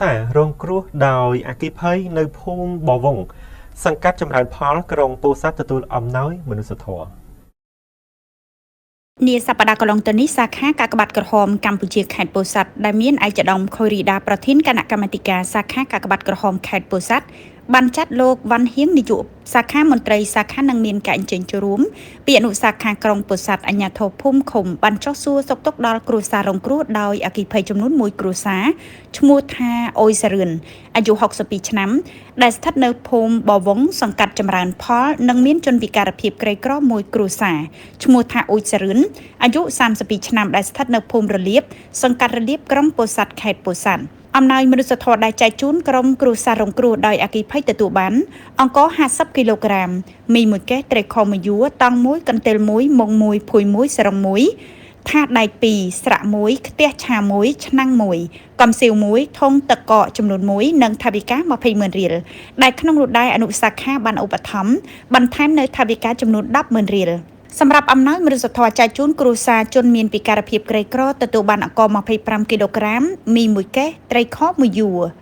សាររងគ្រោះដោយអគ្គិភ័យនៅភូមិបវងសង្កាត់ចម្រើនផលក្រុងពោធិ៍សាត់ទទួលអំណោយមនុស្សធម៌នាសប្តាហ៍កន្លងទៅនេះសាខាកាកបាទក្រហមកម្ពុជាខេត្តពោធិ៍សាត់ដែលមានឯកឧត្តមខុយរីដាប្រធានគណៈកម្មាធិការសាខាកាកបាទក្រហមខេត្តពោធិ៍សាត់បានចាត់លោកវ៉ាន់ហៀងនាយកសាខាមន្ត្រីសាខានឹងមានការអញ្ជើញចូលរួមពីអនុសាខាក្រុងពោធិ៍សាត់អាជ្ញាធរភូមិឃុំបានចុះសួរសុខទុក្ខដល់គ្រួសាររងគ្រោះដោយអគ្គិភ័យចំនួន1គ្រួសារឈ្មោះថាអ៊ុយសរឿនអាយុ62ឆ្នាំដែលស្ថិតនៅភូមិបវងសង្កាត់ចម្រើនផលនិងមានជនពិការភាពក្រីក្រមួយគ្រួសារឈ្មោះថាអ៊ុយសរឿនអាយុ32ឆ្នាំដែលស្ថិតនៅភូមិរលៀបសង្កាត់រលៀបក្រុងពោធិ៍សាត់ខេត្តពោធិ៍សាត់អំណោយមនុស្សធម៌ដែលចែកជូនក្រុមគ្រួសាររងគ្រោះដោយអគ្គិភ័យទទួលបានអង្ករ50គីឡូក្រាមមី1កេសត្រីខមួយយួរតង់1កន្ទិល1មុង1ភួយ1សរង1ថាសដែក2ស្រាក់1ខ្ទះឆា1ឆ្នាំង1កំសៀវ1ធុងទឹកកកចំនួន1និងថវិកា200,000រៀលដែលក្នុងនោះដែរអនុសាខាបានឧបត្ថម្ភបន្ថែមនៅថវិកាចំនួន10,000រៀលសម្រាប់អំណោយមនុស្សធម៌ចែកជូនគ្រួសារជនមានពិការភាពក្រីក្រទទួលបានអង្ករ25គីឡូក្រាមមី1កេសត្រីខមួយយួរ